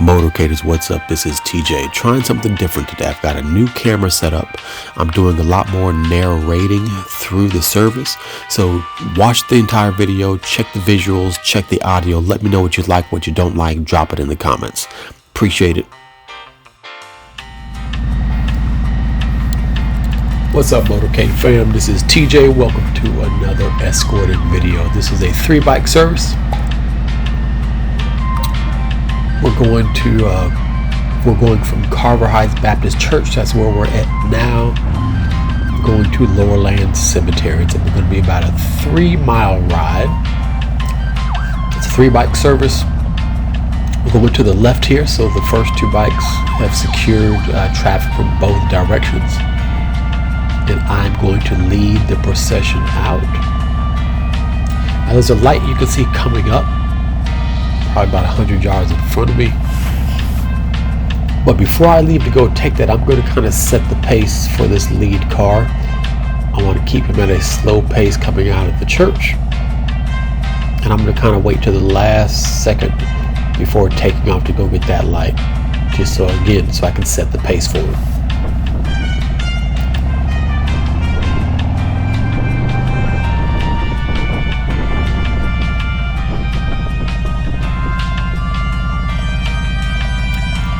Motorcade is what's up. This is TJ trying something different today. I've got a new camera set up. I'm doing a lot more narrating through the service. So watch the entire video, check the visuals, check the audio. Let me know what you like, what you don't like. Drop it in the comments. Appreciate it. What's up, Motorcade fam? This is TJ. Welcome to another escorted video. This is a 3-bike service. We're going from Carver Heights Baptist Church. That's where we're at now. We're going to Lowerland Cemetery. It's going to be about a 3-mile ride. It's a 3-bike service. We're going to the left here, so the first 2 bikes have secured traffic from both directions. And I'm going to lead the procession out. Now there's a light you can see coming up, probably about 100 yards in front of me. But before I leave to go take that, I'm going to kind of set the pace for this lead car. I want to keep him at a slow pace coming out of the church. And I'm going to kind of wait till the last second before taking off to go get that light. Just so I can set the pace for him.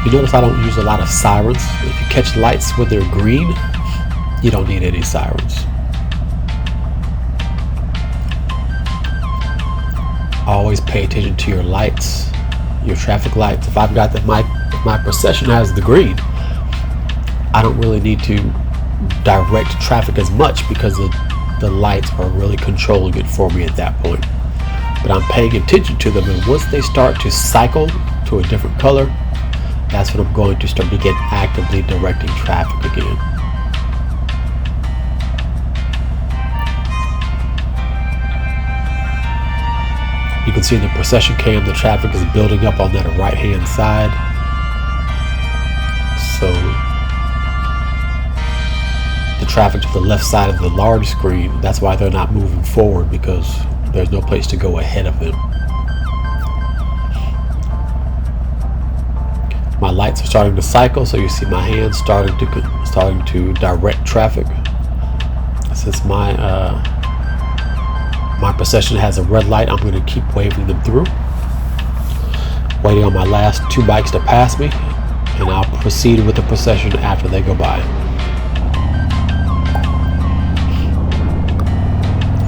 You notice I don't use a lot of sirens. If you catch lights when they're green, you don't need any sirens. Always pay attention to your lights, your traffic lights. If I've got that my procession has the green, I don't really need to direct traffic as much because the lights are really controlling it for me at that point. But I'm paying attention to them, and once they start to cycle to a different color, that's when I'm going to begin actively directing traffic again. You can see in the procession cam the traffic is building up on that right hand side. So the traffic to the left side of the large screen, that's why they're not moving forward, because there's no place to go ahead of them. My lights are starting to cycle, so you see my hands starting to direct traffic. Since my procession has a red light, I'm going to keep waving them through, waiting on my last 2 bikes to pass me, and I'll proceed with the procession after they go by.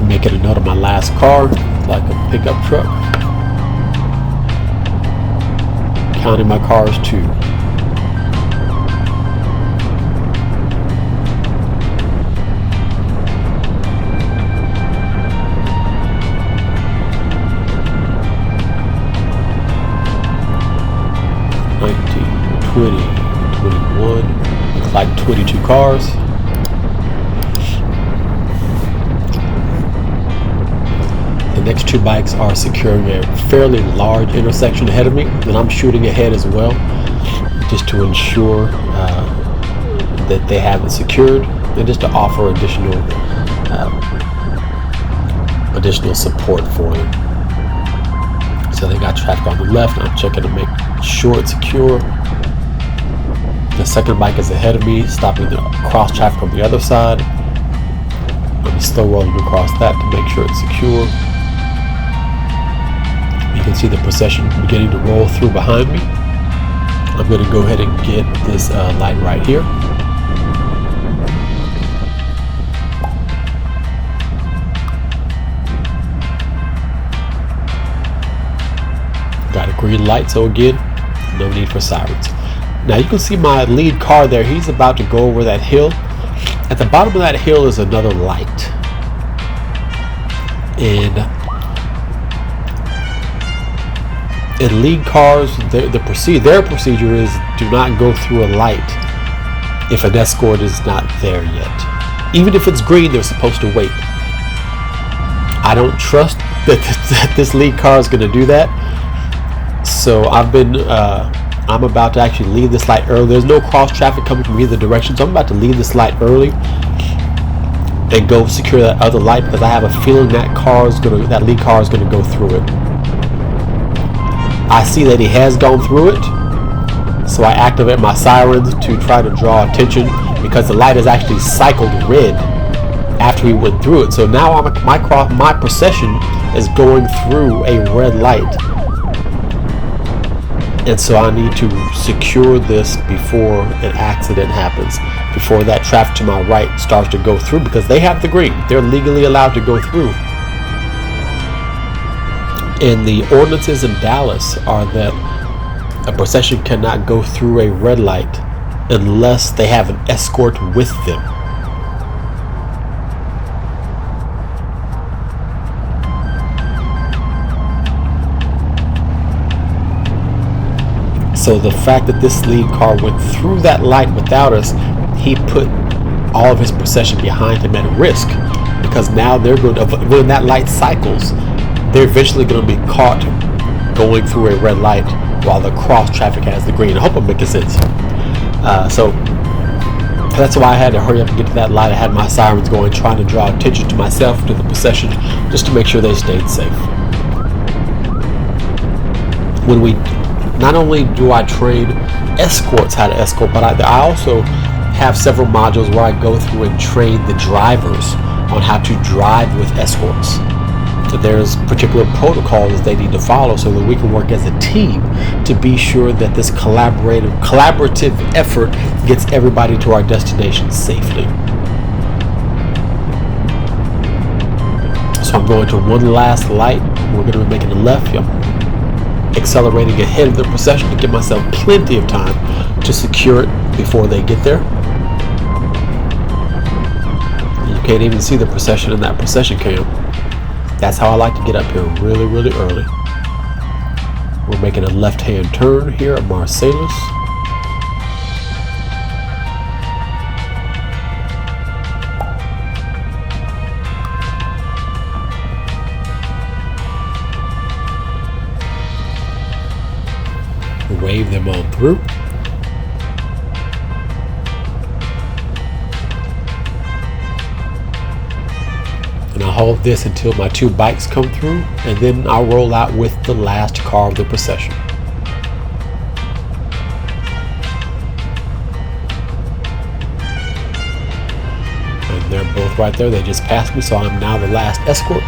I'm making a note of my last car, like a pickup truck. Counting my cars too. Looks like 22 cars. The next 2 bikes are securing a fairly large intersection ahead of me, and I'm shooting ahead as well, just to ensure that they have it secured, and just to offer additional support for them. So they got traffic on the left, and I'm checking to make sure it's secure. The second bike is ahead of me, stopping the cross traffic on the other side. I'm slow rolling across that to make sure it's secure. You can see the procession beginning to roll through behind me. I'm going to go ahead and get this light right here. Got a green light, so again, no need for sirens. Now you can see my lead car there. He's about to go over that hill. At the bottom of that hill is another light. And in lead cars, their procedure is do not go through a light if an escort is not there yet. Even if it's green, they're supposed to wait. I don't trust that this lead car is going to do that. So I'm about to actually leave this light early. There's no cross traffic coming from either direction, so I'm about to leave this light early and go secure that other light, because I have a feeling that that lead car is going to go through it. I see that he has gone through it, So I activate my sirens to try to draw attention, because the light is actually cycled red after we went through it. So now my procession is going through a red light, and so I need to secure this before an accident happens, before that traffic to my right starts to go through, because they have the green. They're legally allowed to go through. And the ordinances in Dallas are that a procession cannot go through a red light unless they have an escort with them. So the fact that this lead car went through that light without us, he put all of his procession behind him at risk, because now they're going to, when that light cycles, they're eventually going to be caught going through a red light while the cross traffic has the green. I hope I'm making sense. So that's why I had to hurry up and get to that light. I had my sirens going, trying to draw attention to myself, to the procession, just to make sure they stayed safe. Not only do I train escorts how to escort, but I also have several modules where I go through and train the drivers on how to drive with escorts. So there's particular protocols they need to follow so that we can work as a team to be sure that this collaborative effort gets everybody to our destination safely. So I'm going to one last light. We're going to be making a left. I'm accelerating ahead of the procession to give myself plenty of time to secure it before they get there. You can't even see the procession in that procession cam. That's how I like to get up here really, really early. We're making a left-hand turn here at Marsalis. Wave them on through. And I'll hold this until my two bikes come through, and then I'll roll out with the last car of the procession. And they're both right there. They just passed me, so I'm now the last escort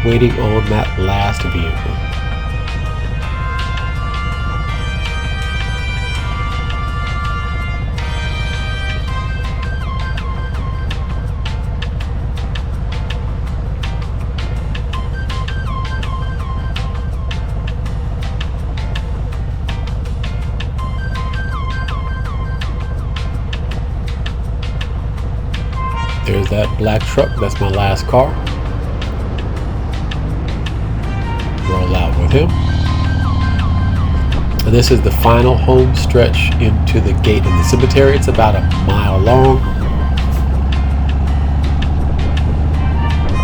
waiting on that last vehicle. There's that black truck. That's my last car. Roll out with him. And this is the final home stretch into the gate of the cemetery. It's about a mile long,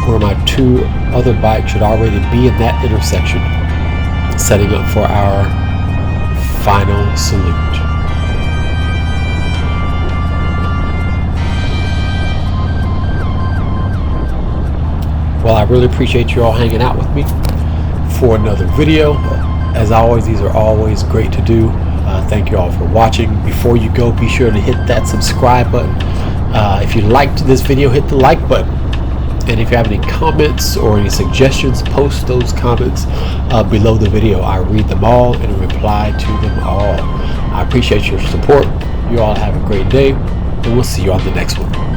where my two other bikes should already be in that intersection, setting up for our final salute. Well, I really appreciate you all hanging out with me for another video. As always, these are always great to do. Thank you all for watching. Before you go, be sure to hit that subscribe button. If you liked this video, hit the like button. And if you have any comments or any suggestions, post those comments below the video. I read them all and reply to them all. I appreciate your support. You all have a great day, and we'll see you on the next one.